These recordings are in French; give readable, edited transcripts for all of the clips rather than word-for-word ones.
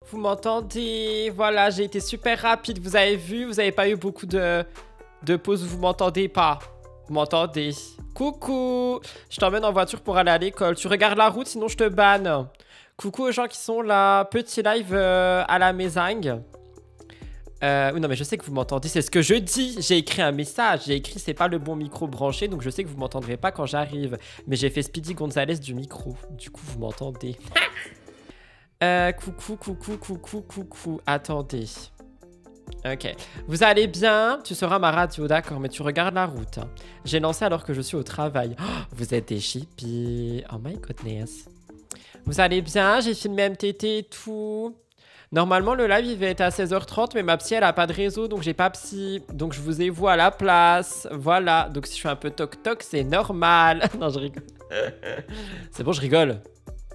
Vous m'entendez? Voilà, j'ai été super rapide. Vous avez vu? Vous n'avez pas eu beaucoup de pauses où vous m'entendez pas. Vous m'entendez? Coucou! Je t'emmène en voiture pour aller à l'école. Tu regardes la route, sinon je te banne. Coucou aux gens qui sont là. Petit live à la mésange. Oui, non, mais je sais que vous m'entendez. C'est ce que je dis. J'ai écrit un message. J'ai écrit c'est pas le bon micro branché. Donc je sais que vous m'entendrez pas quand j'arrive. Mais j'ai fait Speedy Gonzalez du micro. Du coup, vous m'entendez. Coucou. Attendez. Ok. Vous allez bien? Tu seras ma radio, d'accord, mais tu regardes la route. J'ai lancé alors que je suis au travail. Oh, vous êtes des chippies. Oh my goodness. Vous allez bien? J'ai filmé MTT et tout. Normalement, le live, il va être à 16h30, mais ma psy, elle a pas de réseau, donc j'ai pas psy. Donc, je vous ai vu à la place. Voilà. Donc, si je suis un peu toc-toc, c'est normal. Non, je rigole. C'est bon, je rigole.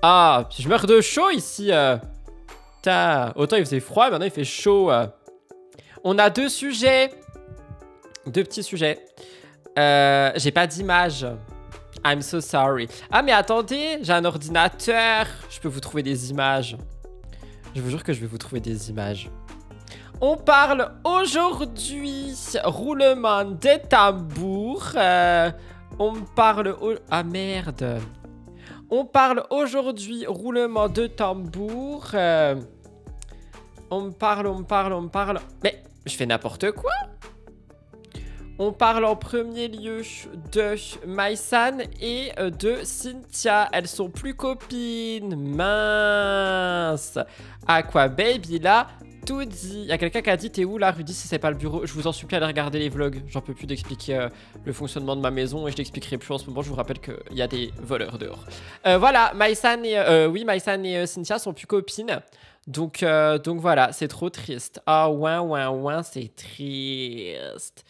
Ah, je meurs de chaud ici. Autant il faisait froid, maintenant il fait chaud. On a deux sujets. Deux petits sujets. J'ai pas d'image. I'm so sorry. Ah, mais attendez, j'ai un ordinateur. Je peux vous trouver des images. Je vous jure que je vais vous trouver des images. On parle aujourd'hui roulement des tambours. On parle... Ah, merde. On parle aujourd'hui roulement de tambour. On parle. Mais je fais n'importe quoi. On parle en premier lieu de Maïsan et de Cynthia. Elles sont plus copines. Mince. Aqua Baby là. Tout dit. Il y a quelqu'un qui a dit t'es où là Rudy si c'est pas le bureau? Je vous en supplie allez regarder les vlogs. J'en peux plus d'expliquer le fonctionnement de ma maison et je l'expliquerai plus en ce moment. Je vous rappelle qu'il y a des voleurs dehors. Voilà, Maïsan et Cynthia sont plus copines. Donc voilà, c'est trop triste. Ah ouin, c'est triste.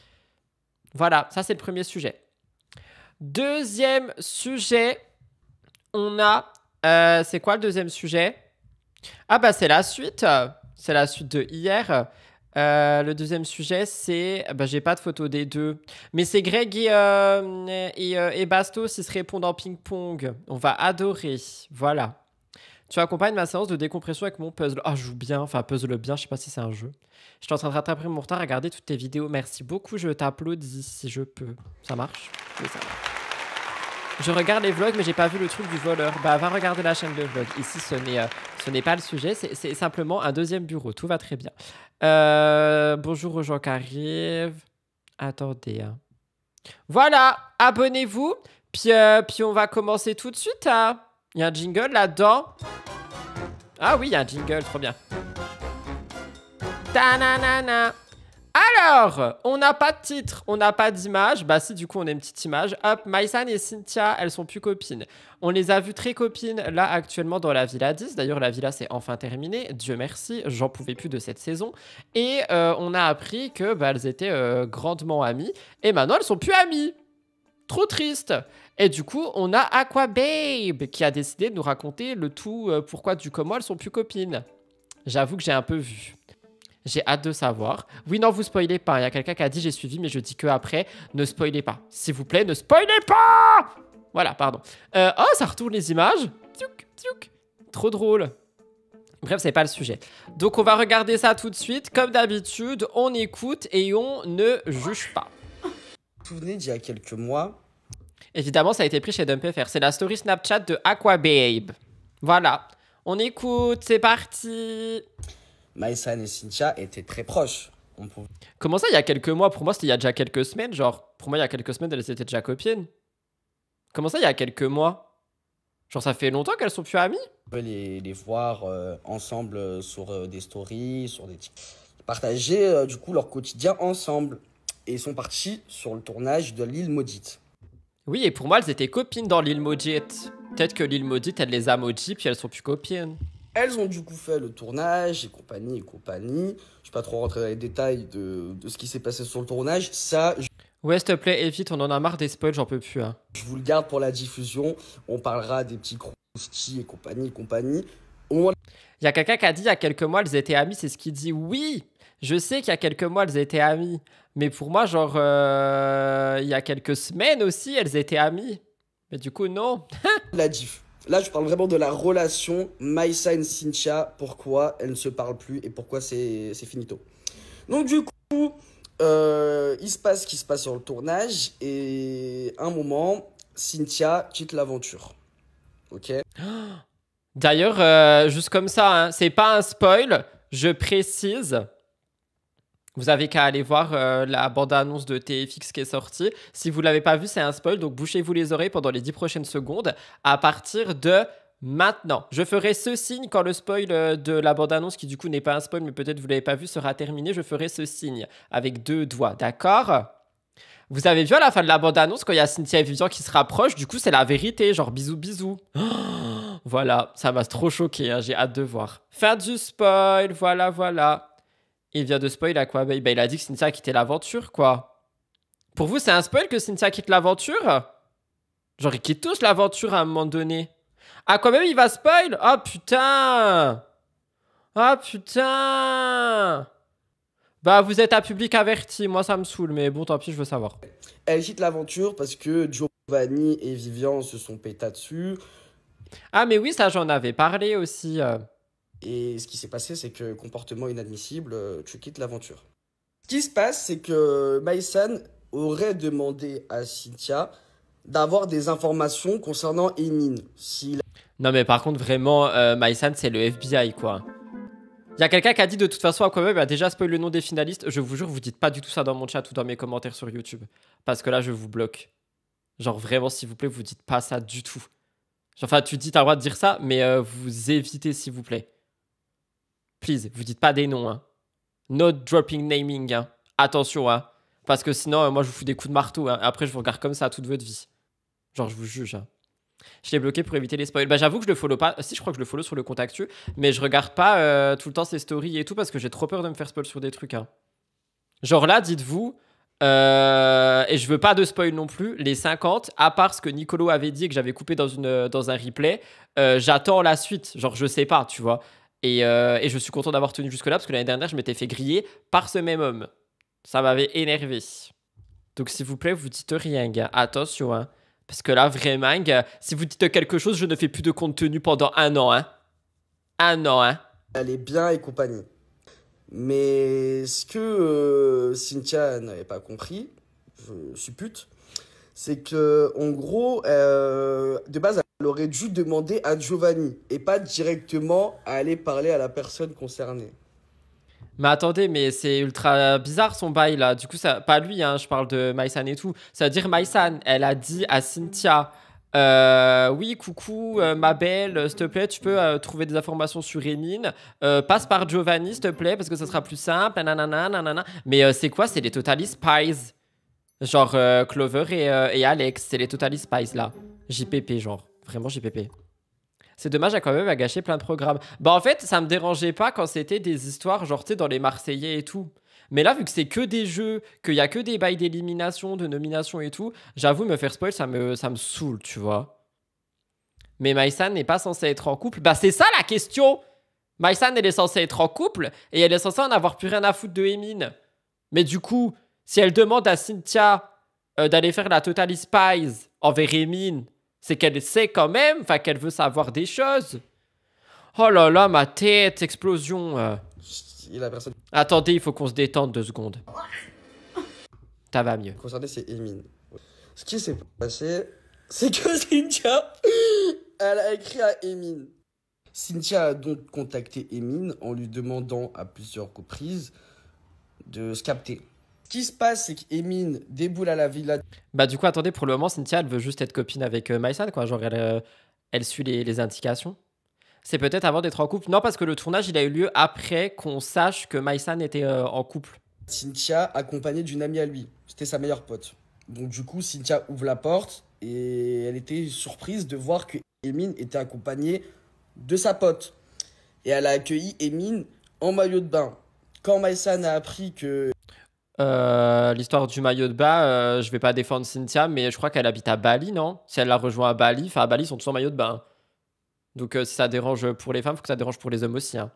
Voilà, ça c'est le premier sujet. Deuxième sujet, on a... c'est quoi le deuxième sujet? Ah bah c'est la suite. C'est la suite de hier. Le deuxième sujet, c'est... Bah, j'ai pas de photo des deux. Mais c'est Greg et Bastos, ils se répondent en ping-pong. On va adorer. Voilà. Tu accompagnes ma séance de décompression avec mon puzzle. Ah, je joue bien. Enfin, puzzle bien. Je sais pas si c'est un jeu. Je suis en train de rattraper mon retard à regarder toutes tes vidéos. Merci beaucoup. Je t'applaudis si je peux. Ça marche? Oui, ça marche. Je regarde les vlogs, mais j'ai pas vu le truc du voleur. Bah, va regarder la chaîne de vlog. Ici, ce n'est pas le sujet. C'est simplement un deuxième bureau. Tout va très bien. Bonjour aux gens qui arrivent. Attendez. Hein. Voilà. Abonnez-vous. Puis on va commencer tout de suite. Hein. Il y a un jingle là-dedans. Ah oui, il y a un jingle. Trop bien. Ta-na-na-na. Alors, on n'a pas de titre, on n'a pas d'image. Bah si, du coup, on a une petite image. Hop, Maïsan et Cynthia, elles sont plus copines. On les a vues très copines, là, actuellement, dans la Villa 10. D'ailleurs, la Villa, c'est enfin terminé. Dieu merci, j'en pouvais plus de cette saison. Et on a appris que bah, elles étaient grandement amies. Et maintenant, elles sont plus amies. Trop triste. Et du coup, on a Aqua Babe qui a décidé de nous raconter le tout pourquoi du comment elles sont plus copines. J'avoue que j'ai un peu vu. J'ai hâte de savoir. Oui, non, vous spoilez pas. Il y a quelqu'un qui a dit j'ai suivi, mais je dis que après. Ne spoilez pas. S'il vous plaît, ne spoilez pas. Voilà, pardon. Oh, ça retourne les images. Tiouk, tiouk. Trop drôle. Bref, c'est pas le sujet. Donc, on va regarder ça tout de suite. Comme d'habitude, on écoute et on ne juge pas. Vous vous souvenez d'il y a quelques mois? Évidemment, ça a été pris chez DumpFR. C'est la story Snapchat de Aqua Babe. Voilà. On écoute. C'est parti. Maïsan et Cynthia étaient très proches. Comment ça, il y a quelques mois? Pour moi, c'était il y a déjà quelques semaines. Genre, pour moi, il y a quelques semaines, elles étaient déjà copines. Comment ça, il y a quelques mois? Genre, ça fait longtemps qu'elles sont plus amies? On peut les voir ensemble sur des stories, sur des... Ils partageaient du coup leur quotidien ensemble. Et ils sont partis sur le tournage de l'île Maudite. Oui, et pour moi, elles étaient copines dans l'île Maudite. Peut-être que l'île Maudite, elle les a maudits, puis elles sont plus copines. Elles ont du coup fait le tournage et compagnie. Je vais pas trop rentrer dans les détails de ce qui s'est passé sur le tournage. Ça, ouais, s'il te plaît, évite, on en a marre des spoils, j'en peux plus. Hein. Je vous le garde pour la diffusion. On parlera des petits croustilles et compagnie. Au moins... Il y a quelqu'un qui a dit il y a quelques mois, elles étaient amies. C'est ce qu'il dit. Oui, je sais qu'il y a quelques mois, elles étaient amies. Mais pour moi, genre, il y a quelques semaines aussi, elles étaient amies. Mais du coup, non. La diff. Là, je parle vraiment de la relation Maïsan-Cynthia, pourquoi elles ne se parlent plus et pourquoi c'est finito. Donc du coup, il se passe ce qui se passe sur le tournage et un moment, Cynthia quitte l'aventure. Ok? D'ailleurs, juste comme ça, hein, c'est pas un spoil, je précise. Vous avez qu'à aller voir la bande-annonce de TFX qui est sortie. Si vous l'avez pas vu, c'est un spoil, donc bouchez-vous les oreilles pendant les 10 prochaines secondes à partir de maintenant. Je ferai ce signe quand le spoil de la bande-annonce, qui du coup n'est pas un spoil, mais peut-être vous l'avez pas vu, sera terminé. Je ferai ce signe avec 2 doigts, d'accord? Vous avez vu à la fin de la bande-annonce quand il y a Cynthia et Vivian qui se rapprochent, du coup c'est la vérité, genre bisous bisous. Voilà, ça m'a trop choqué, hein, j'ai hâte de voir. Fin du spoil, voilà, voilà. Il vient de spoil à quoi? Bah, il a dit que Cynthia a quitté l'aventure, quoi. Pour vous, c'est un spoil que Cynthia quitte l'aventure? Genre, ils quittent tous l'aventure à un moment donné. Ah, quand même, il va spoil? Oh, putain! Ah, putain! Bah, vous êtes à public averti. Moi, ça me saoule, mais bon, tant pis, je veux savoir. Elle quitte l'aventure parce que Giovanni et Vivian se sont pétas dessus. Ah, mais oui, ça, j'en avais parlé aussi. Et ce qui s'est passé, c'est que comportement inadmissible, tu quittes l'aventure. Ce qui se passe, c'est que Maïsan aurait demandé à Cynthia d'avoir des informations concernant Emin. Non, mais par contre, vraiment, Maïsan, c'est le FBI, quoi. Il y a quelqu'un qui a dit de toute façon, Aquaman a déjà spoil le nom des finalistes. Je vous jure, vous dites pas du tout ça dans mon chat ou dans mes commentaires sur YouTube. Parce que là, je vous bloque. Genre, vraiment, s'il vous plaît, vous dites pas ça du tout. Enfin, tu dis, t'as le droit de dire ça, mais vous évitez, s'il vous plaît. Please, vous dites pas des noms, hein. No dropping naming, hein. Attention, hein. Parce que sinon, moi, je vous fous des coups de marteau, hein. Après, je vous regarde comme ça toute votre vie. Genre, je vous juge, hein. Je l'ai bloqué pour éviter les spoils. Bah, j'avoue que je le follow pas. Si, je crois que je le follow sur le compte actu. Mais je regarde pas tout le temps ses stories et tout parce que j'ai trop peur de me faire spoil sur des trucs, hein. Genre là, dites-vous, et je veux pas de spoil non plus, les 50, à part ce que Nicolo avait dit et que j'avais coupé dans un replay, j'attends la suite. Genre, je sais pas, tu vois. Et je suis content d'avoir tenu jusque-là parce que l'année dernière, je m'étais fait griller par ce même homme. Ça m'avait énervé. Donc, s'il vous plaît, vous dites rien, gars. Attention, hein. Parce que là, vraiment, gars, si vous dites quelque chose, je ne fais plus de contenu pendant 1 an, hein. 1 an, hein. Elle est bien et compagnie. Mais ce que Cynthia n'avait pas compris, je suppute, c'est que en gros, de base, elle aurait dû demander à Giovanni et pas directement à aller parler à la personne concernée. Mais attendez, mais c'est ultra bizarre son bail là. Du coup, ça, pas lui, hein, je parle de Maïsan et tout. Ça veut dire Maïsan, elle a dit à Cynthia, oui, coucou, ma belle, s'il te plaît, tu peux trouver des informations sur Emin. Passe par Giovanni, s'il te plaît, parce que ça sera plus simple. Nanana, nanana. Mais c'est quoi? C'est les Totally Spies. Genre Clover et Alex, c'est les Totally Spies là. JPP, genre. Vraiment JPP. C'est dommage, quand même, à gâcher plein de programmes. Bah, en fait, ça me dérangeait pas quand c'était des histoires, genre, tu sais, dans les Marseillais et tout. Mais là, vu que c'est que des jeux, qu'il y a que des bails d'élimination, de nomination et tout, j'avoue, me faire spoil, ça me saoule, tu vois. Mais Maïsan n'est pas censée être en couple. Bah, c'est ça la question! Maïsan, elle est censée être en couple et elle est censée en avoir plus rien à foutre de Emin. Mais du coup, si elle demande à Cynthia d'aller faire la Totally Spies envers Emin, c'est qu'elle sait quand même, enfin qu'elle veut savoir des choses. Oh là là, ma tête, explosion. Et la personne Attendez, il faut qu'on se détende 2 secondes. Ça va mieux. concernée, c'est Emin. Ce qui s'est passé, c'est que Cynthia, elle a écrit à Emin. Cynthia a donc contacté Emin en lui demandant à plusieurs reprises de se capter. Ce qui se passe, c'est qu'Emin déboule à la villa. Bah du coup, attendez, pour le moment, Cynthia, elle veut juste être copine avec Maïsan, quoi. Genre, elle suit les indications. C'est peut-être avant d'être en couple. Non, parce que le tournage, il a eu lieu après qu'on sache que Maïsan était en couple. Cynthia accompagnée d'une amie à lui. C'était sa meilleure pote. Donc du coup, Cynthia ouvre la porte et elle était surprise de voir que Emin était accompagnée de sa pote. Et elle a accueilli Emin en maillot de bain. Quand Maïsan a appris que... L'histoire du maillot de bain, je vais pas défendre Cynthia, mais je crois qu'elle habite à Bali, non? Si elle la rejoint à Bali, enfin à Bali, ils sont tous en maillot de bain. Donc si ça dérange pour les femmes, faut que ça dérange pour les hommes aussi, hein.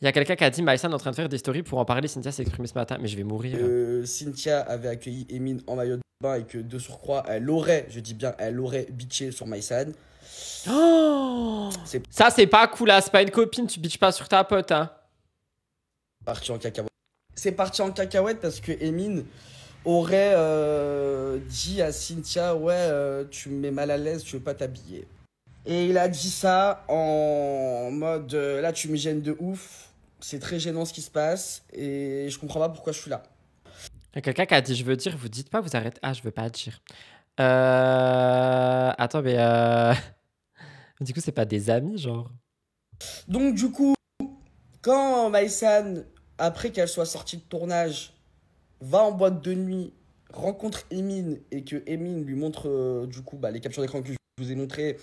Il y a quelqu'un qui a dit Maïsan est en train de faire des stories pour en parler. Cynthia s'est exprimée ce matin, mais je vais mourir. Cynthia avait accueilli Emin en maillot de bain et que de surcroît, elle aurait, je dis bien, elle aurait bitché sur Maïsan. Oh, C'est ça, c'est pas cool, là. C'est pas une copine, tu bitches pas sur ta pote, hein. parti en cacahuète. C'est parti en cacahuète parce que Emin aurait dit à Cynthia, ouais, tu me mets mal à l'aise, tu veux pas t'habiller. Et il a dit ça en mode, là tu me gênes de ouf, c'est très gênant ce qui se passe et je comprends pas pourquoi je suis là. Il y a quelqu'un qui a dit je veux dire, vous dites pas, vous arrêtez. Ah, je veux pas dire. Attends, mais du coup, c'est pas des amis, genre. Donc du coup, quand Maïsan, après qu'elle soit sortie de tournage, va en boîte de nuit, rencontre Emin et que Emin lui montre du coup les captures d'écran que je vous ai montrées,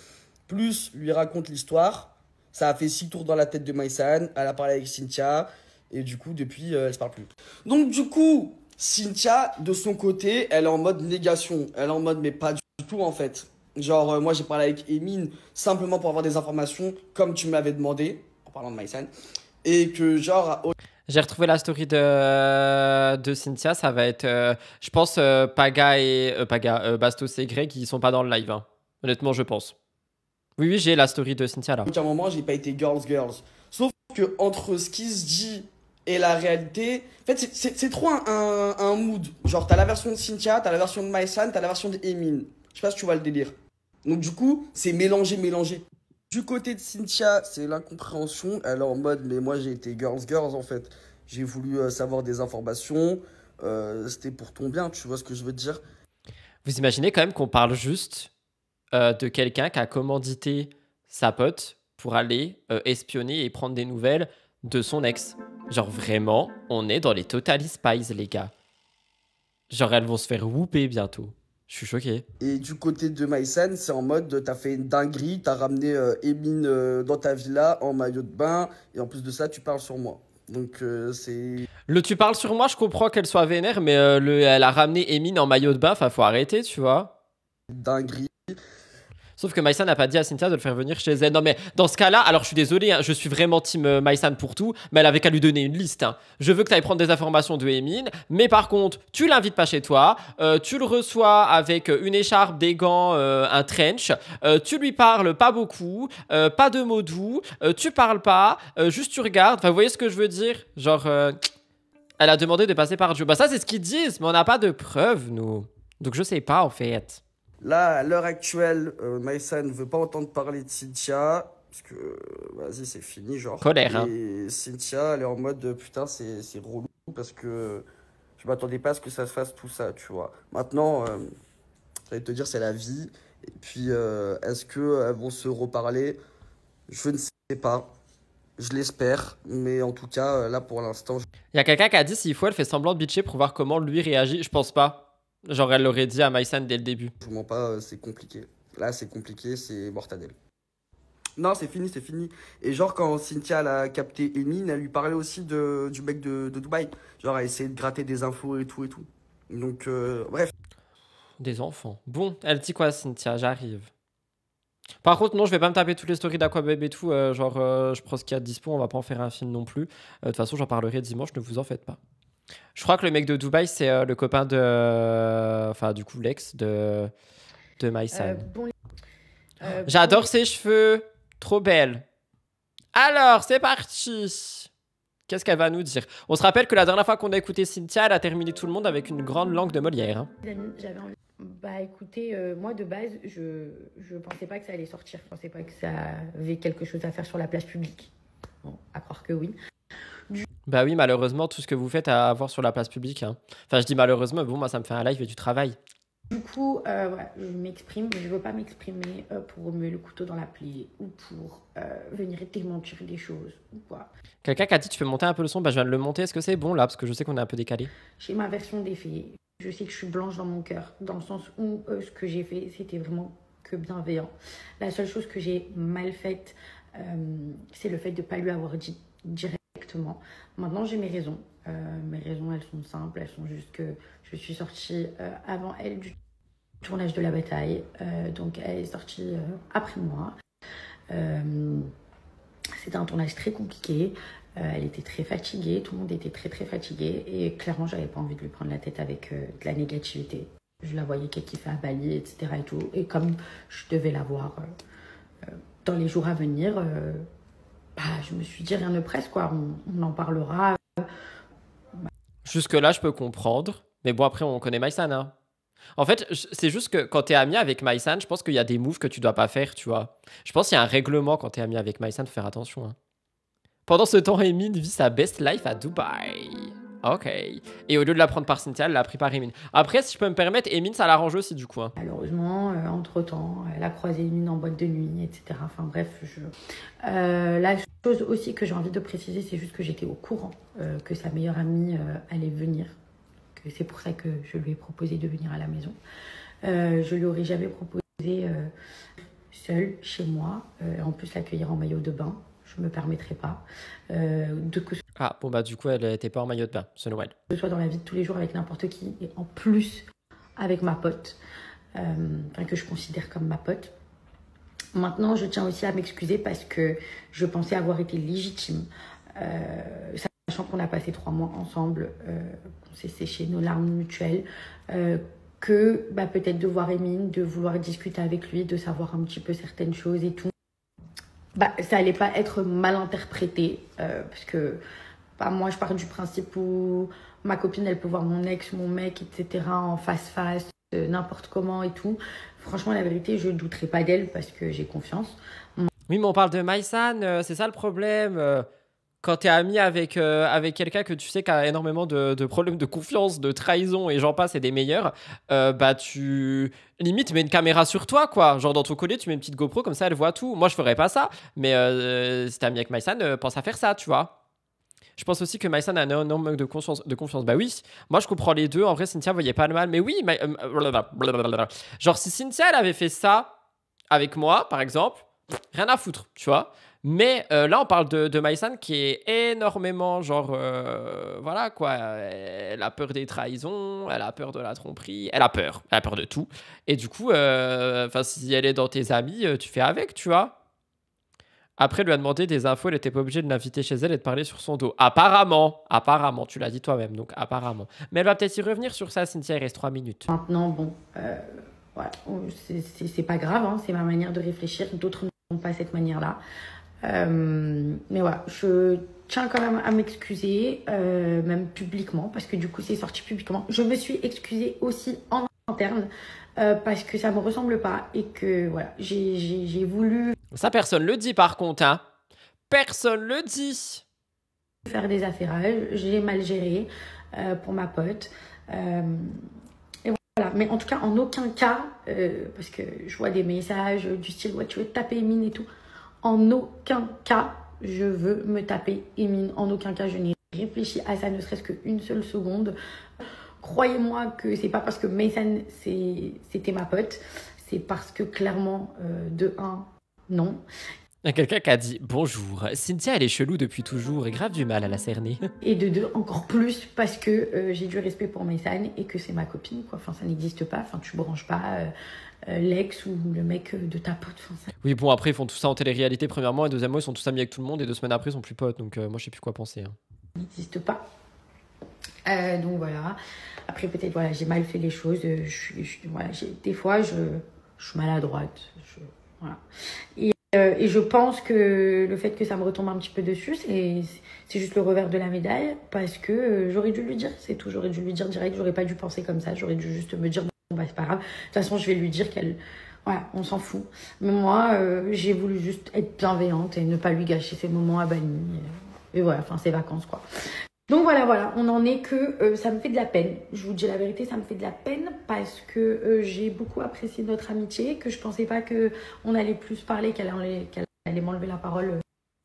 plus lui raconte l'histoire, ça a fait 6 tours dans la tête de Maïsan, elle a parlé avec Cynthia et du coup depuis elle se parle plus. Donc du coup, Cynthia de son côté, elle est en mode négation, elle est en mode mais pas du tout en fait. Genre moi j'ai parlé avec Emin simplement pour avoir des informations comme tu me l'avais demandé en parlant de Maïsan et que genre J'ai retrouvé la story de Cynthia. Ça va être, je pense, Bastos et Greg, qui sont pas dans le live, hein. Honnêtement, je pense. Oui, oui, j'ai la story de Cynthia là. aucun moment j'ai pas été girls. Sauf que entre ce qui se dit et la réalité, en fait c'est trop un mood. Genre t'as la version de Cynthia, t'as la version de Maïsan, t'as la version de Emin. Je sais pas si tu vois le délire. Donc du coup c'est mélangé. Du côté de Cynthia c'est l'incompréhension. Elle est en mode mais moi j'ai été girls en fait. J'ai voulu savoir des informations. C'était pour ton bien, tu vois ce que je veux te dire. Vous imaginez quand même qu'on parle juste de quelqu'un qui a commandité sa pote pour aller espionner et prendre des nouvelles de son ex. Genre vraiment, on est dans les Totally Spies, les gars. Genre elles vont se faire whooper bientôt. Je suis choqué. Et du côté de Maïsan, c'est en mode t'as fait une dinguerie, t'as ramené Emin dans ta villa en maillot de bain, et en plus de ça, tu parles sur moi. Donc c'est Le tu parles sur moi, je comprends qu'elle soit vénère, mais elle a ramené Emine en maillot de bain, enfin faut arrêter, tu vois. une dinguerie. Sauf que Maïsan n'a pas dit à Cynthia de le faire venir chez elle. Non mais dans ce cas-là, alors je suis désolé, hein, je suis vraiment team Maïsan pour tout, mais elle avait qu'à lui donner une liste, hein. Je veux que tu ailles prendre des informations de Emine, mais par contre, tu l'invites pas chez toi, tu le reçois avec une écharpe, des gants, un trench, tu lui parles pas beaucoup, pas de mots doux, tu parles pas, juste tu regardes. Enfin, vous voyez ce que je veux dire? Genre, elle a demandé de passer par Dieu. Bah ça c'est ce qu'ils disent, mais on n'a pas de preuves, nous. Donc je sais pas en fait. Là, à l'heure actuelle, Maïsan ne veut pas entendre parler de Cynthia, parce que vas-y, c'est fini, genre. Colère, hein. Et Cynthia, elle est en mode putain, c'est relou, parce que je m'attendais pas à ce que ça se fasse tout ça, tu vois. Maintenant, j'allais te dire, c'est la vie. Et puis, est-ce qu'elles vont se reparler? Je ne sais pas. Je l'espère, mais en tout cas, là pour l'instant, Il y a quelqu'un qui a dit s'il faut, elle fait semblant de bitcher pour voir comment lui réagit. Je pense pas. Genre, elle l'aurait dit à Maïsan dès le début. je vous mens pas, c'est compliqué. Là, c'est compliqué, c'est mortadelle. Non, c'est fini, c'est fini. Et genre, quand Cynthia elle a capté Emin, elle lui parlait aussi du mec de Dubaï. Genre, elle essayait de gratter des infos et tout et tout. Donc, bref. Des enfants. Bon, elle dit quoi, Cynthia? J'arrive. Par contre, non, je vais pas me taper toutes les stories d'Aquababe et tout. Je prends ce qu'il y a de dispo, on va pas en faire un film non plus. De toute façon, j'en parlerai dimanche, ne vous en faites pas. Je crois que le mec de Dubaï, c'est le copain de. Enfin, du coup, l'ex de Maïsan. J'adore ses cheveux. Trop belle. Alors, c'est parti. Qu'est-ce qu'elle va nous dire? On se rappelle que la dernière fois qu'on a écouté Cynthia, elle a terminé tout le monde avec une grande langue de Molière, hein. J'avais envie. Bah écoutez, moi de base, je pensais pas que ça allait sortir. Je pensais pas que ça avait quelque chose à faire sur la place publique. Bon, à croire que oui. Bah oui, malheureusement, tout ce que vous faites à voir sur la place publique, hein. Enfin, je dis malheureusement, mais bon, moi, ça me fait un live et du travail. Du coup, voilà, je m'exprime. Je veux pas m'exprimer pour remuer le couteau dans la plaie ou pour venir démentir des choses ou quoi. Quelqu'un qui a dit tu peux monter un peu le son, bah je viens de le monter. Est-ce que c'est bon là? Parce que je sais qu'on est un peu décalé. J'ai ma version des faits. Je sais que je suis blanche dans mon cœur, dans le sens où ce que j'ai fait, c'était vraiment que bienveillant. La seule chose que j'ai mal faite, c'est le fait de ne pas lui avoir dit directement. Maintenant, j'ai mes raisons. Mes raisons, elles sont simples. Elles sont juste que je suis sortie avant elle du tournage de La Bataille. Donc, elle est sortie après moi. C'était un tournage très compliqué. Elle était très fatiguée, tout le monde était très fatigué et clairement j'avais pas envie de lui prendre la tête avec de la négativité. Je la voyais qu'elle kiffait à Bali, etc. et tout. Et comme je devais la voir dans les jours à venir, je me suis dit rien ne presse, quoi. On en parlera. Jusque-là, je peux comprendre. Mais bon, après, on connaît Maïsan, hein. En fait, c'est juste que quand t'es ami avec Maïsan, je pense qu'il y a des moves que tu dois pas faire, tu vois. Je pense qu'il y a un règlement quand t'es ami avec Maïsan, faut faire attention, hein. Pendant ce temps, Emin vit sa best life à Dubaï. Ok. Et au lieu de la prendre par Cynthia, elle l'a pris par Emin. Après, si je peux me permettre, Emin, ça l'arrange aussi, du coup, hein. Malheureusement, entre-temps, elle a croisé une en boîte de nuit, etc. Enfin bref, la chose aussi que j'ai envie de préciser, c'est juste que j'étais au courant que sa meilleure amie allait venir. Que c'est pour ça que je lui ai proposé de venir à la maison. Je lui aurais jamais proposé seule, chez moi. En plus, l'accueillir en maillot de bain, je me permettrai pas. Ah, bon, bah, du coup, elle était pas en maillot de bain, ce Noël. Que ce soit dans la vie de tous les jours avec n'importe qui, et en plus avec ma pote, que je considère comme ma pote. Maintenant, je tiens aussi à m'excuser parce que je pensais avoir été légitime. Sachant qu'on a passé 3 mois ensemble, qu'on s'est séché nos larmes mutuelles, que peut-être de voir Emin, de vouloir discuter avec lui, de savoir un petit peu certaines choses et tout, ça allait pas être mal interprété, parce que moi je pars du principe où ma copine elle peut voir mon ex, mon mec, etc. en face-face, n'importe comment et tout. Franchement, la vérité, je ne douterai pas d'elle parce que j'ai confiance. Oui, mais on parle de Maïsan, c'est ça le problème. Quand t'es ami avec quelqu'un que tu sais qui a énormément de problèmes de confiance, de trahison et j'en passe et des meilleurs, tu limite mets une caméra sur toi, quoi. Genre dans ton collier, tu mets une petite GoPro, comme ça elle voit tout. Moi, je ferais pas ça, mais si t'es ami avec Maïsan, pense à faire ça, tu vois. Je pense aussi que Maïsan a un énorme manque de confiance. Bah oui, moi je comprends les deux. En vrai, Cynthia voyait pas le mal. Mais oui, genre si Cynthia elle avait fait ça avec moi, par exemple, rien à foutre, tu vois. Mais là, on parle de Maïsan qui est énormément, genre, voilà quoi. Elle a peur des trahisons, elle a peur de la tromperie, elle a peur de tout. Et du coup, si elle est dans tes amis, tu fais avec, tu vois. Après, lui a demandé des infos, elle n'était pas obligée de l'inviter chez elle et de parler sur son dos. Apparemment, tu l'as dit toi-même, donc apparemment. Mais elle va peut-être y revenir sur ça, Cynthia, il reste 3 minutes. Maintenant, bon, voilà, c'est pas grave, hein, c'est ma manière de réfléchir, d'autres n'ont pas cette manière-là. Mais voilà, je tiens quand même à m'excuser, même publiquement, parce que du coup, c'est sorti publiquement. Je me suis excusée aussi en interne, parce que ça me ressemble pas et que voilà, j'ai voulu... Ça, personne le dit par contre, hein. Personne le dit. Faire des affairages, j'ai mal géré pour ma pote. Et voilà. Mais en tout cas, en aucun cas, parce que je vois des messages du style ouais, tu veux te taper Emin et tout. En aucun cas, je veux me taper Emin. En aucun cas, je n'ai réfléchi à ça, ne serait-ce qu'une seule seconde. Croyez-moi que c'est pas parce que Maïsan c'était ma pote, c'est parce que clairement, de un, non. Il y a quelqu'un qui a dit bonjour. Cynthia, elle est chelou depuis toujours et grave du mal à la cerner. Et de deux, encore plus parce que j'ai du respect pour Maïsan et que c'est ma copine, quoi. Enfin, ça n'existe pas. Enfin, tu branches pas l'ex ou le mec de ta pote. Enfin, ça... Oui, bon, après, ils font tout ça en télé-réalité, premièrement, et deuxièmement, ils sont tous amis avec tout le monde, et 2 semaines après, ils sont plus potes. Donc, moi, je sais plus quoi penser, hein. Ça n'existe pas. Donc, voilà. Après, peut-être, voilà, j'ai mal fait les choses. Voilà, des fois, je suis maladroite. Voilà. Et je pense que le fait que ça me retombe un petit peu dessus, c'est juste le revers de la médaille, parce que j'aurais dû lui dire, c'est tout, j'aurais dû lui dire direct, j'aurais pas dû penser comme ça, j'aurais dû juste me dire, bon, c'est pas grave, de toute façon, je vais lui dire qu'elle, voilà, on s'en fout. Mais moi, j'ai voulu juste être bienveillante et ne pas lui gâcher ses moments à Bali, et voilà, enfin, ses vacances, quoi. Donc voilà, on en est que ça me fait de la peine. Je vous dis la vérité, ça me fait de la peine parce que j'ai beaucoup apprécié notre amitié, que je pensais pas qu'on allait plus parler, qu'elle allait m'enlever la parole.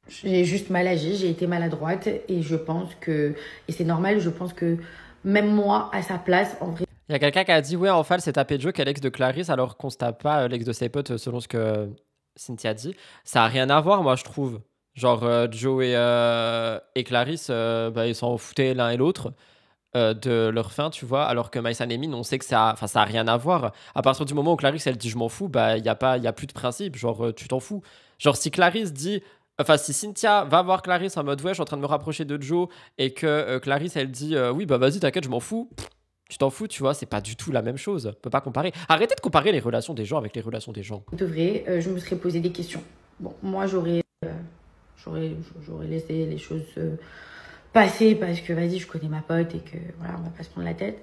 J'ai juste mal agi, j'ai été maladroite et je pense que, et c'est normal, je pense que même moi, à sa place, en vrai... Il y a quelqu'un qui a dit, ouais, Enfal s'est tapé Joe qu'est l'ex de Clarisse alors qu'on se tape pas l'ex de ses potes selon ce que Cynthia dit. Ça a rien à voir, moi, je trouve. Genre, Joe et Clarisse, ils s'en foutaient l'un et l'autre de leur fin, tu vois. Alors que Maïsan et Emin, on sait que ça a rien à voir. À partir du moment où Clarisse, elle dit je m'en fous, il y a plus de principe. Genre, tu t'en fous. Genre, si Clarisse dit... Enfin, si Cynthia va voir Clarisse en mode ouais, je suis en train de me rapprocher de Joe et que Clarisse, elle dit oui, vas-y, t'inquiète, je m'en fous. Tu t'en fous, tu vois, c'est pas du tout la même chose. On peut pas comparer. Arrêtez de comparer les relations des gens avec les relations des gens. De vrai, je me serais posé des questions. Bon, moi, j'aurais laissé les choses passer parce que, vas-y, je connais ma pote et que, voilà, on va pas se prendre la tête.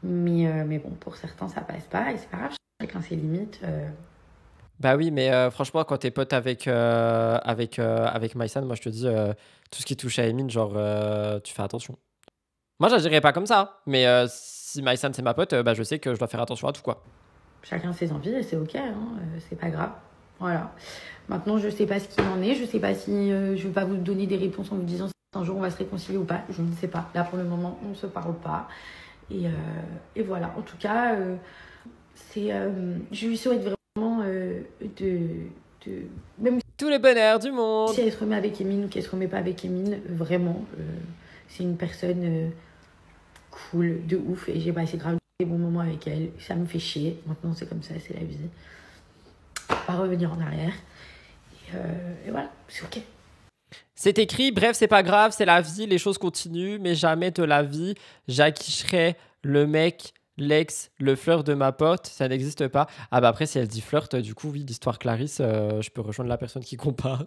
Mais bon, pour certains, ça passe pas et c'est pas grave, chacun ses limites. Bah oui, mais franchement, quand t'es pote avec Maïsan, moi je te dis, tout ce qui touche à Emine, genre, tu fais attention. Moi, j'agirais pas comme ça, mais si Maïsan c'est ma pote, bah je sais que je dois faire attention à tout, quoi. Chacun ses envies et c'est ok, hein, c'est pas grave. Voilà. Maintenant, je sais pas ce qu'il en est, je sais pas si je vais pas vous donner des réponses en vous disant si un jour on va se réconcilier ou pas, je ne sais pas. Là, pour le moment, on se parle pas. Et voilà. En tout cas, je lui souhaite vraiment même Tous les bonheurs du monde. si elle se remet avec Emine ou qu'elle se remet pas avec Emine, vraiment, c'est une personne cool, de ouf. Et j'ai passé grave des bons moments avec elle. Ça me fait chier. Maintenant, c'est comme ça, c'est la vie. Pas revenir en arrière. Et voilà, c'est ok. C'est écrit, bref, c'est pas grave, c'est la vie, les choses continuent, mais jamais de la vie, j'acquicherai le mec, l'ex, le flirt de ma pote, ça n'existe pas. Ah bah après, si elle dit flirt, du coup, oui, l'histoire Clarisse, je peux rejoindre la personne qui compare.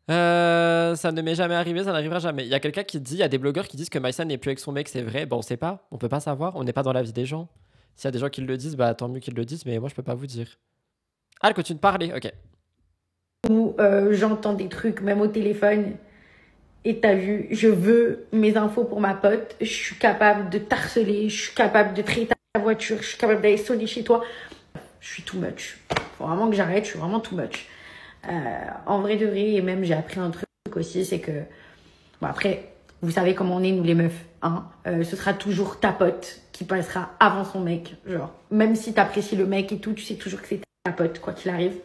Ça ne m'est jamais arrivé, ça n'arrivera jamais. Il y a quelqu'un qui dit, il y a des blogueurs qui disent que Maïsan n'est plus avec son mec, c'est vrai. Bon, on sait pas, on peut pas savoir, on n'est pas dans la vie des gens. S'il y a des gens qui le disent, bah tant mieux qu'ils le disent, mais moi je peux pas vous dire. Ah, elle continue de parler, ok. Où j'entends des trucs, même au téléphone. Et t'as vu, je veux mes infos pour ma pote. Je suis capable de t'harceler, je suis capable de traiter ta voiture, je suis capable d'aller sonner chez toi. Je suis too much. Faut vraiment que j'arrête, je suis vraiment too much. En vrai de vrai, et même j'ai appris un truc aussi, c'est que... Bon après, vous savez comment on est, nous les meufs. Hein, ce sera toujours ta pote qui passera avant son mec. Genre, même si t'apprécies le mec et tout, tu sais toujours que c'est ta pote, quoi qu'il arrive.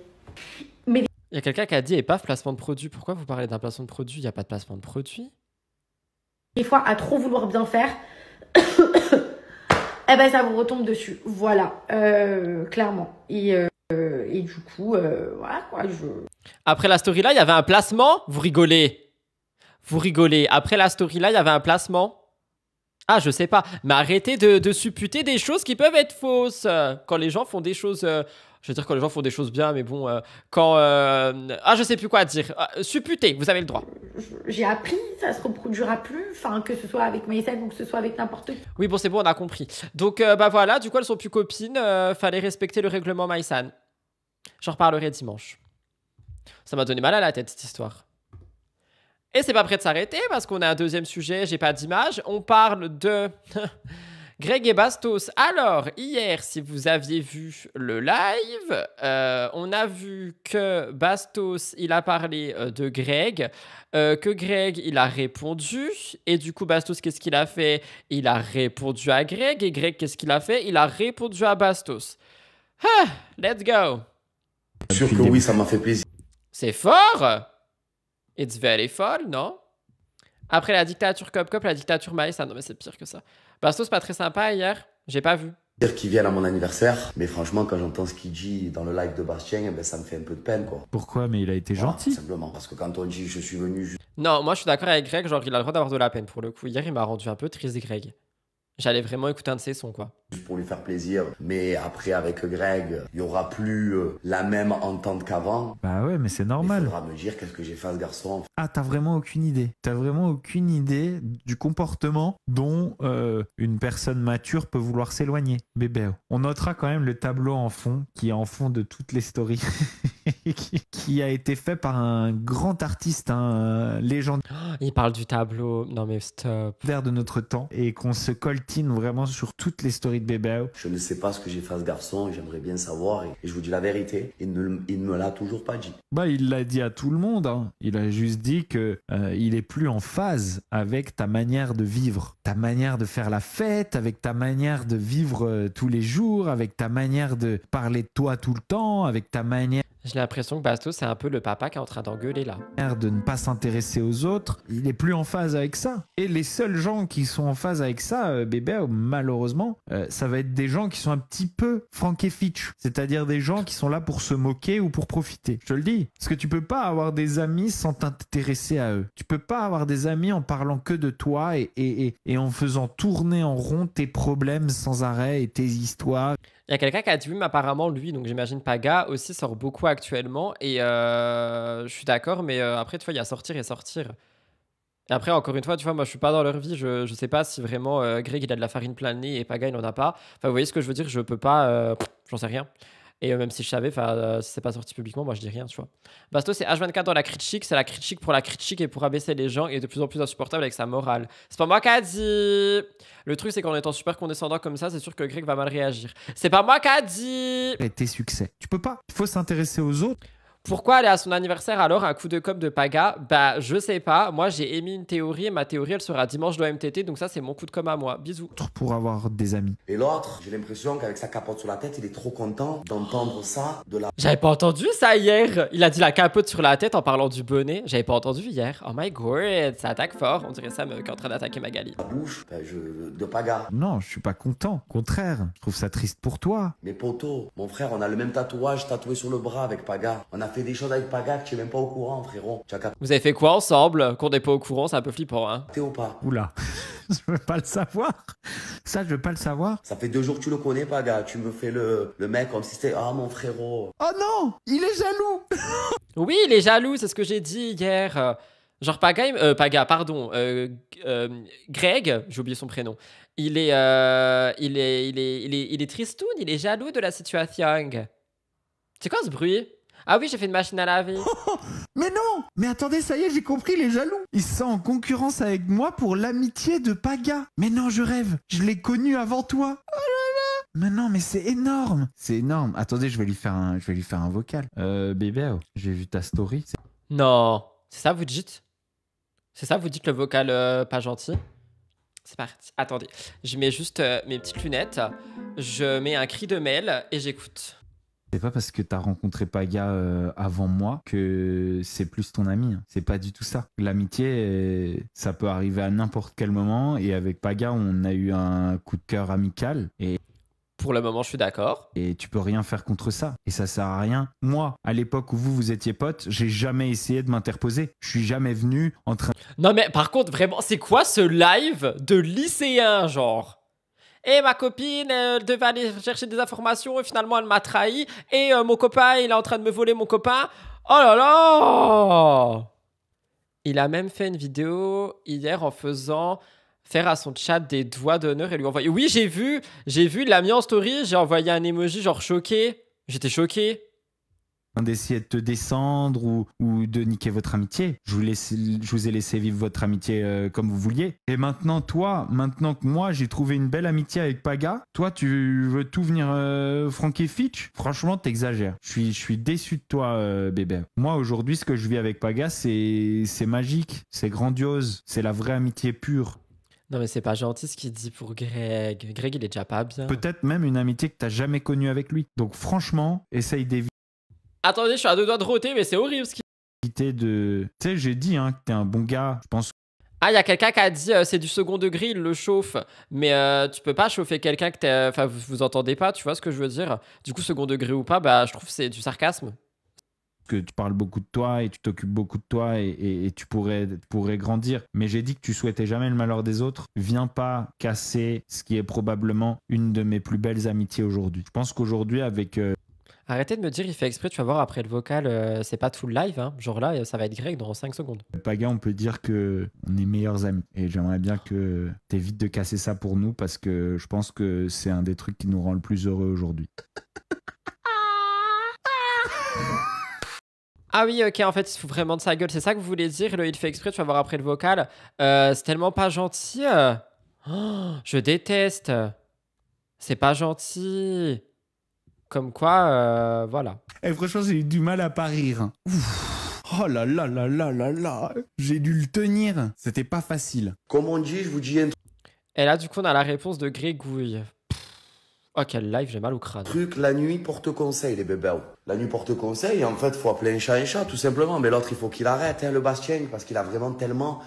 Mais Il y a quelqu'un qui a dit, et paf, placement de produit. Pourquoi vous parlez d'un placement de produit? Il n'y a pas de placement de produit. des fois, à trop vouloir bien faire, eh ben ça vous retombe dessus. Voilà, clairement. Et du coup, voilà quoi. Après la story là, il y avait un placement. Vous rigolez. Vous rigolez. Après la story là, il y avait un placement. Ah, je sais pas. Mais arrêtez de supputer des choses qui peuvent être fausses. Quand les gens font des choses... je veux dire quand les gens font des choses bien, mais bon... quand... Ah, je sais plus quoi dire. Supputer, vous avez le droit. J'ai appris, ça se reproduira plus. Enfin, que ce soit avec Maïsen ou que ce soit avec n'importe qui. Oui, bon, c'est bon, on a compris. Donc, bah voilà, du coup, elles sont plus copines. Fallait respecter le règlement Maïsan. J'en reparlerai dimanche. Ça m'a donné mal à la tête, cette histoire. Et c'est pas prêt de s'arrêter parce qu'on a un deuxième sujet, j'ai pas d'image. On parle de Greg et Bastos. Alors, hier, si vous aviez vu le live, on a vu que Bastos, il a parlé de Greg, que Greg, il a répondu. Et du coup, Bastos, qu'est-ce qu'il a fait? Il a répondu à Greg. Et Greg, qu'est-ce qu'il a fait? Il a répondu à Bastos. Ah, let's go. Sûr que oui, ça m'a fait plaisir. C'est fort. It's very fun, non? Après la dictature Cop, la dictature Maïs, non mais c'est pire que ça. Bastos, pas très sympa hier, j'ai pas vu. Dire qu'il vienne à mon anniversaire, mais franchement, quand j'entends ce qu'il dit dans le live de Bastien, ben, ça me fait un peu de peine, quoi. Pourquoi? Mais il a été Voilà, gentil. simplement, parce que quand on dit je suis venu juste Non, moi je suis d'accord avec Greg, genre il a le droit d'avoir de la peine pour le coup. Hier, il m'a rendu un peu triste, Greg. J'allais vraiment écouter un de ses sons, quoi. pour lui faire plaisir, mais après avec Greg, il y aura plus la même entente qu'avant. Bah ouais, mais c'est Il normal. faudra me dire qu'est-ce que j'ai fait à ce garçon. Ah, t'as vraiment aucune idée. T'as vraiment aucune idée du comportement dont une personne mature peut vouloir s'éloigner. Bébé. On notera quand même le tableau en fond, qui est en fond de toutes les stories, qui a été fait par un grand artiste, un légendaire Il parle du tableau. Non mais stop. de notre temps, et qu'on se coltine vraiment sur toutes les stories de Bébé. Je ne sais pas ce que j'ai fait à ce garçon, j'aimerais bien savoir, et je vous dis la vérité, il ne me l'a toujours pas dit. Bah, il l'a dit à tout le monde, hein. Il a juste dit que il est plus en phase avec ta manière de vivre, ta manière de faire la fête, avec ta manière de vivre tous les jours, avec ta manière de parler de toi tout le temps, avec ta manière... J'ai l'impression que Bastos, c'est un peu le papa qui est en train d'engueuler là. De ne pas s'intéresser aux autres, il est plus en phase avec ça. Et les seuls gens qui sont en phase avec ça, bébé, malheureusement, ça va être des gens qui sont un petit peu Frank et Fitch. C'est-à-dire des gens qui sont là pour se moquer ou pour profiter. Je te le dis. Parce que tu peux pas avoir des amis sans t'intéresser à eux. Tu peux pas avoir des amis en parlant que de toi et en faisant tourner en rond tes problèmes sans arrêt et tes histoires. Il y a quelqu'un qui a dit oui, mais apparemment lui, donc j'imagine Paga aussi sort beaucoup actuellement et je suis d'accord, mais après tu vois il y a sortir et sortir. Et après encore une fois tu vois moi je suis pas dans leur vie, je sais pas si vraiment Greg il a de la farine plein le nez et Paga il en a pas. Enfin vous voyez ce que je veux dire, je peux pas, j'en sais rien. Et même si je savais, si c'est pas sorti publiquement, moi je dis rien, tu vois. Basto, c'est H24 dans la critique, c'est la critique pour la critique et pour abaisser les gens et de plus en plus insupportable avec sa morale. C'est pas moi qui a dit. Le truc, c'est qu'en étant super condescendant comme ça, c'est sûr que Greg va mal réagir. C'est pas moi qui a dit. Et tes succès. Tu peux pas. Il faut s'intéresser aux autres. Pourquoi aller à son anniversaire alors, un coup de com' de Paga? Bah, je sais pas. Moi, j'ai émis une théorie et ma théorie, elle sera dimanche de MTT. Donc ça, c'est mon coup de com' à moi. Bisous. Pour avoir des amis. Et l'autre, j'ai l'impression qu'avec sa capote sur la tête, il est trop content d'entendre ça de la... J'avais pas entendu ça hier. Il a dit la capote sur la tête en parlant du bonnet. J'avais pas entendu hier. Oh my god, ça attaque fort. On dirait ça qui est en train d'attaquer Magali. bouche de Paga. Non, je suis pas content. Au contraire, je trouve ça triste pour toi. Mais poto, mon frère, on a le même tatouage tatoué sur le bras avec Paga. On a fait des choses avec Paga que tu es même pas au courant, frérot. Tu as capté Vous avez fait quoi ensemble? Qu'on n'est pas au courant, c'est un peu flippant, hein. ou pas? Oula, je veux pas le savoir. Ça, je veux pas le savoir. Ça fait 2 jours que tu le connais, Paga. Tu me fais le mec comme si c'était mon frérot. Oh non, il est jaloux. Oui, il est jaloux, c'est ce que j'ai dit hier. Genre Paga, pardon, Greg, j'ai oublié son prénom. Il est tristoun, il est jaloux de la situation. C'est quoi ce bruit? Ah oui, j'ai fait une machine à laver. Mais non. Mais attendez, ça y est, j'ai compris, il est jaloux. Il se sent en concurrence avec moi pour l'amitié de Paga. Mais non, je rêve. Je l'ai connu avant toi. Oh là là. Mais non, mais c'est énorme. C'est énorme. Attendez, je vais lui faire un vocal. Bébé, j'ai vu ta story. Non, c'est ça vous dites? C'est ça vous dites le vocal pas gentil? C'est parti. Attendez, je mets juste mes petites lunettes. Je mets un cri de mail et j'écoute. C'est pas parce que t'as rencontré Paga avant moi que c'est plus ton ami. C'est pas du tout ça. L'amitié, ça peut arriver à n'importe quel moment. Et avec Paga, on a eu un coup de cœur amical. Et pour le moment, je suis d'accord. Et tu peux rien faire contre ça. Et ça sert à rien. Moi, à l'époque où vous étiez potes, j'ai jamais essayé de m'interposer. Je suis jamais venu en train... Non mais par contre, vraiment, c'est quoi ce live de lycéen, genre? Et ma copine, elle devait aller chercher des informations et finalement elle m'a trahi. Et mon copain, il est en train de me voler mon copain. Oh là là! Il a même fait une vidéo hier en faisant faire à son chat des doigts d'honneur et lui envoyer... Oui, j'ai vu, il l'a mis en story, j'ai envoyé un emoji genre choqué. J'étais choqué. D'essayer de te descendre ou de niquer votre amitié. Je vous ai laissé vivre votre amitié comme vous vouliez. Et maintenant, maintenant que moi, j'ai trouvé une belle amitié avec Paga, toi, tu veux tout venir Frank et Fitch? Franchement, t'exagères. Je suis déçu de toi, bébé. Moi, aujourd'hui, ce que je vis avec Paga, c'est magique, c'est grandiose, c'est la vraie amitié pure. Non mais c'est pas gentil ce qu'il dit pour Greg. Greg, il est déjà pas bien. Peut-être même une amitié que t'as jamais connue avec lui. Donc franchement, essaye d'éviter. Attendez, je suis à 2 doigts de roter, mais c'est horrible ce qu'il... Tu sais, j'ai dit que t'es un bon gars. Je pense. Ah, il y a quelqu'un qui a dit c'est du second degré, il le chauffe. Mais tu peux pas chauffer quelqu'un que t'es... Enfin, vous entendez pas, tu vois ce que je veux dire? Du coup, second degré ou pas, bah je trouve que c'est du sarcasme. Que tu parles beaucoup de toi et tu t'occupes beaucoup de toi et tu pourrais grandir. Mais j'ai dit que tu souhaitais jamais le malheur des autres. Viens pas casser ce qui est probablement une de mes plus belles amitiés aujourd'hui. Je pense qu'aujourd'hui, avec... Arrêtez de me dire, il fait exprès, tu vas voir après le vocal, c'est pas tout le live, hein. Genre là, ça va être Greg dans 5 secondes. Paga, on peut dire que on est meilleurs amis. Et j'aimerais bien que t'évites de casser ça pour nous parce que je pense que c'est un des trucs qui nous rend le plus heureux aujourd'hui. Ah oui, ok, en fait, il se fout vraiment de sa gueule. C'est ça que vous voulez dire, il fait exprès, tu vas voir après le vocal. C'est tellement pas gentil. Oh, je déteste. C'est pas gentil. Comme quoi, voilà. Et franchement, j'ai eu du mal à pas rire. Ouf. Oh là là là là là là. J'ai dû le tenir. C'était pas facile. Comme on dit, je vous dis un truc. Et là, du coup, on a la réponse de Grégouille. Oh, quel live, j'ai mal au crâne. Truc, la nuit porte conseil, les bébés. La nuit porte conseil, et en fait, faut appeler un chat, tout simplement. Mais l'autre, il faut qu'il arrête, hein, le Bastien, parce qu'il a vraiment tellement...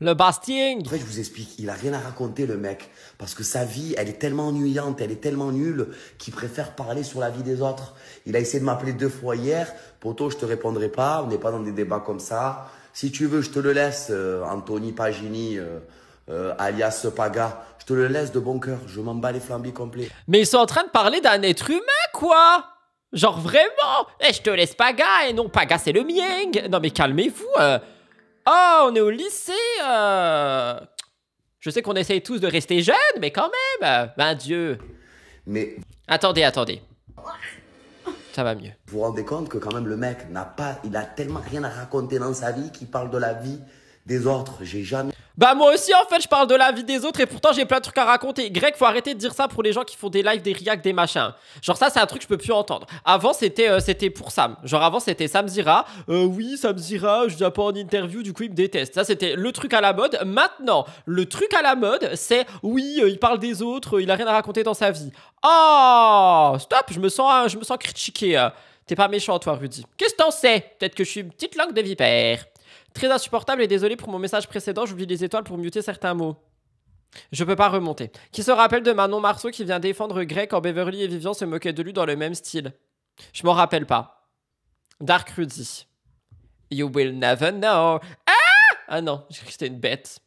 Le Bastien. En fait, je vous explique, il a rien à raconter, le mec. Parce que sa vie, elle est tellement ennuyante, elle est tellement nulle, qu'il préfère parler sur la vie des autres. Il a essayé de m'appeler 2 fois hier. Poto, je te répondrai pas, on n'est pas dans des débats comme ça. Si tu veux, je te le laisse, Anthony Pagini, alias Paga. Je te le laisse de bon cœur, je m'en bats les flambis complets. Mais ils sont en train de parler d'un être humain, quoi. Genre vraiment. Je te laisse Paga, et non, Paga, c'est le mien. Non, mais calmez-vous. Oh, on est au lycée. Je sais qu'on essaye tous de rester jeunes, mais quand même. Ben Dieu. Mais Attendez. Ça va mieux. vous vous rendez compte que quand même le mec il a tellement rien à raconter dans sa vie qu'il parle de la vie des autres. J'ai jamais... Bah moi aussi en fait je parle de la vie des autres et pourtant j'ai plein de trucs à raconter. Greg, faut arrêter de dire ça pour les gens qui font des lives, des reacts, des machins. Genre ça c'est un truc que je peux plus entendre. Avant c'était pour Sam. Genre avant c'était Sam Zira. Oui Sam Zira, je viens pas en interview du coup il me déteste. Ça c'était le truc à la mode. Maintenant le truc à la mode c'est oui il parle des autres, il a rien à raconter dans sa vie. Oh stop, je me sens critiqué. T'es pas méchant toi Rudy. Qu'est-ce que t'en sais? Peut-être que je suis une petite langue de vipère. Très insupportable et désolé pour mon message précédent, j'oublie les étoiles pour muter certains mots. Je peux pas remonter. Qui se rappelle de Manon Marceau qui vient défendre Greg quand Beverly et Vivian se moquaient de lui dans le même style? Je m'en rappelle pas. Dark Rudy. You will never know. Ah non, j'ai cru que c'était une bête.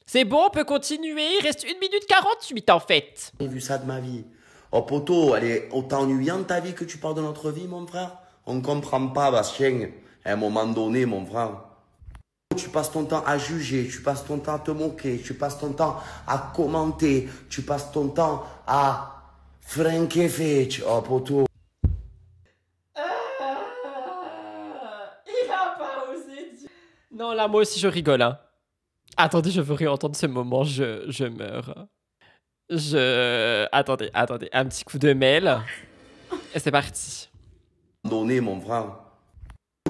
C'est bon, on peut continuer. Il reste 1 minute 48 en fait. J'ai vu ça de ma vie. Oh poto, elle est autant ennuyante ta vie que tu parles de notre vie, mon frère. On comprend pas, Bastien. À un moment donné, mon frère. Tu passes ton temps à juger, tu passes ton temps à te moquer, tu passes ton temps à commenter, tu passes ton temps à Frankenfetch. Oh poto. Il a pas osé dire. Non, là, moi aussi, je rigole. Hein. Attendez, je veux réentendre ce moment. Je meurs. Attendez. Un petit coup de mail. Et c'est parti. Donné, mon frère.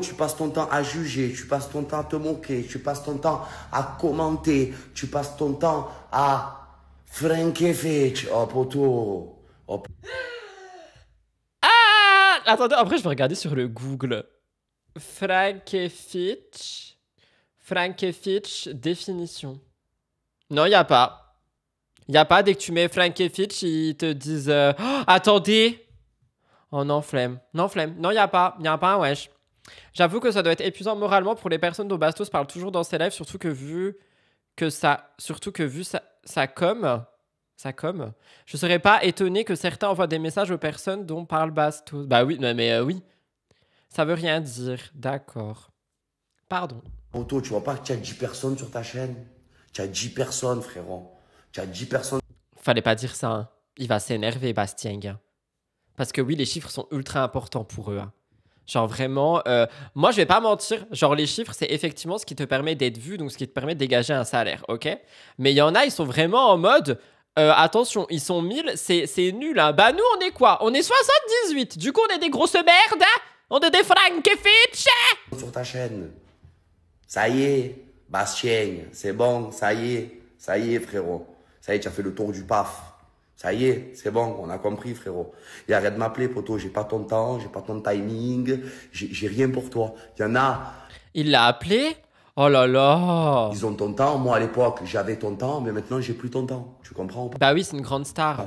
Tu passes ton temps à juger, tu passes ton temps à te moquer, tu passes ton temps à commenter, tu passes ton temps à Frankenfetch. Oh poto. Oh. Ah! Attendez, après, je vais regarder sur le Google. Frankenfetch, définition. Non, il n'y a pas. Il n'y a pas. Dès que tu mets Frankenfetch, ils te disent... Oh, attendez. Oh non, flemme. Non, il n'y a pas. Il n'y a pas un wesh. J'avoue que ça doit être épuisant moralement pour les personnes dont Bastos parle toujours dans ses lives, surtout que vu sa com, je serais pas étonné que certains envoient des messages aux personnes dont parle Bastos. Bah oui, mais oui. Ça veut rien dire. D'accord. Pardon. Poto, tu vois pas que tu as 10 personnes sur ta chaîne? Tu as 10 personnes, frérot. Tu as 10 personnes. Fallait pas dire ça. Hein. Il va s'énerver, Bastien. Parce que oui, les chiffres sont ultra importants pour eux. Hein. Genre vraiment, moi je vais pas mentir, genre les chiffres c'est effectivement ce qui te permet d'être vu, donc ce qui te permet de dégager un salaire, ok? Mais il y en a, ils sont vraiment en mode, attention, ils sont 1000, c'est nul, hein. Bah nous on est quoi? On est 78, du coup on est des grosses merdes, hein? On est des Frankenfetch. Sur ta chaîne. Ça y est, Bastien, c'est bon, ça y est frérot. Ça y est, tu as fait le tour du paf. Ça y est, c'est bon, on a compris, frérot. Et arrête de m'appeler, poto, j'ai pas ton temps, j'ai pas ton timing, j'ai rien pour toi. Il y en a... Il l'a appelé? Oh là là. Ils ont ton temps, moi à l'époque, j'avais ton temps, mais maintenant j'ai plus ton temps. Tu comprends ou pas? Bah oui, c'est une grande star.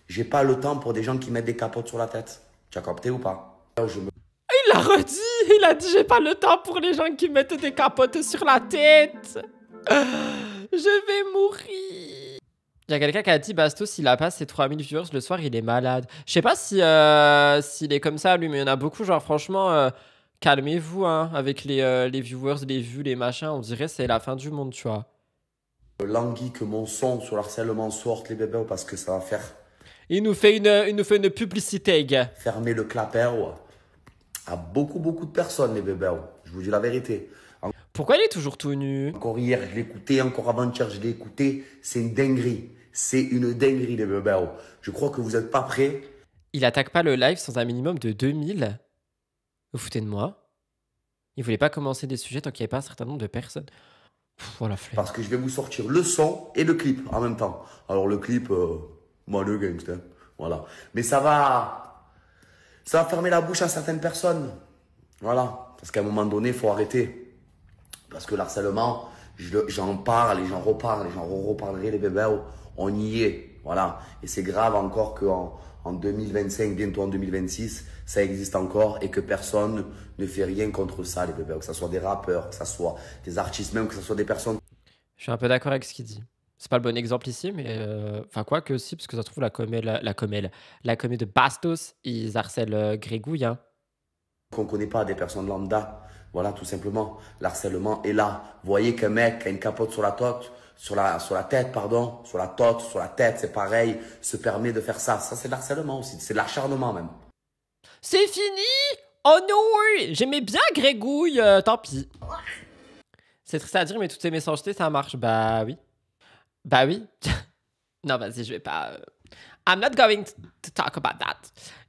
J'ai pas le temps pour des gens qui mettent des capotes sur la tête. Tu as capté ou pas? Il l'a redit, il a dit j'ai pas le temps pour les gens qui mettent des capotes sur la tête. Je vais mourir. Il y a quelqu'un qui a dit Bastos, s'il a pas ses 3000 viewers le soir, il est malade. Je sais pas si s'il est comme ça, lui, mais il y en a beaucoup. Genre, franchement, calmez-vous hein, avec les viewers, les vues, les machins. On dirait c'est la fin du monde, tu vois. Languis que mon son sur l'harcèlement sorte, les bébés, parce que ça va faire. Il nous fait une publicité, gars. Fermer le clapet à beaucoup de personnes, les bébés. Je vous dis la vérité. Pourquoi il est toujours tout nu? Encore hier, je l'ai écouté, encore avant-hier, je l'ai écouté. C'est une dinguerie. C'est une dinguerie, les bébés. Je crois que vous n'êtes pas prêts. Il attaque pas le live sans un minimum de 2000. Vous foutez de moi? Il voulait pas commencer des sujets tant qu'il n'y avait pas un certain nombre de personnes. Voilà, flemme. Parce que je vais vous sortir le son et le clip en même temps. Alors le clip, moi le gangster. Voilà. Mais ça va fermer la bouche à certaines personnes. Voilà. Parce qu'à un moment donné, il faut arrêter. Parce que l'harcèlement, j'en parle et j'en reparle et j'en reparlerai, les bébés. On y est. Voilà. Et c'est grave encore qu'en 2025, bientôt en 2026, ça existe encore et que personne ne fait rien contre ça, les bébés. Que ce soit des rappeurs, que ce soit des artistes, même que ce soit des personnes. Je suis un peu d'accord avec ce qu'il dit. C'est pas le bon exemple ici, mais enfin quoi que si, parce que ça se trouve la comète de Bastos, ils harcèlent Grégouille. Hein. Qu'on connaît pas, des personnes lambda. Voilà, tout simplement. L'harcèlement est là. Vous voyez qu'un mec a une capote sur la tête, sur la tête, c'est pareil, se permet de faire ça. Ça, c'est de l'harcèlement aussi. C'est de l'acharnement même. C'est fini! Oh non! J'aimais bien Grégouille, tant pis. C'est triste à dire, mais toutes ces méchancetés, ça marche. Bah oui. Bah oui. Non, vas-y, je vais pas... I'm not going to talk about that.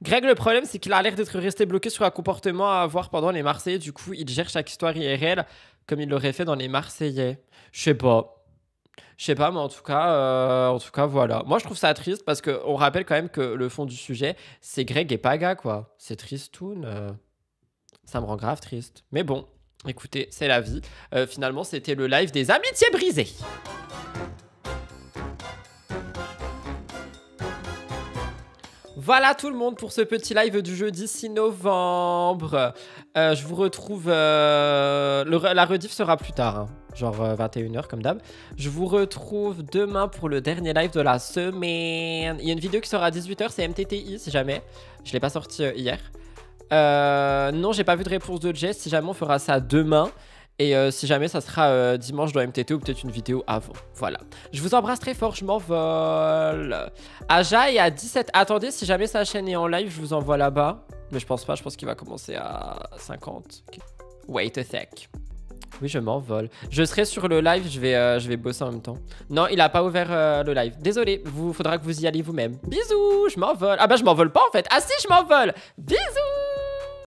Greg, le problème, c'est qu'il a l'air d'être resté bloqué sur un comportement à avoir pendant les Marseillais. Du coup, il gère chaque histoire IRL comme il l'aurait fait dans les Marseillais. Je sais pas, mais en tout cas, voilà. Moi, je trouve ça triste parce qu'on rappelle quand même que le fond du sujet, c'est Greg et Paga, quoi. C'est tristoun. Ça me rend grave triste. Mais bon, écoutez, c'est la vie. Finalement, c'était le live des amitiés brisées. Voilà tout le monde pour ce petit live du jeudi 6 novembre. Je vous retrouve... la rediff sera plus tard, hein, genre 21h comme d'hab. Je vous retrouve demain pour le dernier live de la semaine. Il y a une vidéo qui sera à 18h, c'est MTTI si jamais. Je ne l'ai pas sorti hier. Non, j'ai pas vu de réponse de Jess. Si jamais on fera ça demain. Et si jamais ça sera dimanche dans MTT ou peut-être une vidéo avant. Voilà. Je vous embrasse très fort, je m'envole. Aja est à 17. Attendez, si jamais sa chaîne est en live, je vous envoie là-bas. Mais je pense pas, je pense qu'il va commencer à 50. Okay. Wait a sec. Oui, je m'envole. Je serai sur le live, je vais bosser en même temps. Non, il a pas ouvert le live. Désolé, faudra que vous y allez vous-même. Bisous, je m'envole. Ah bah je m'envole pas en fait. Ah si, je m'envole. Bisous.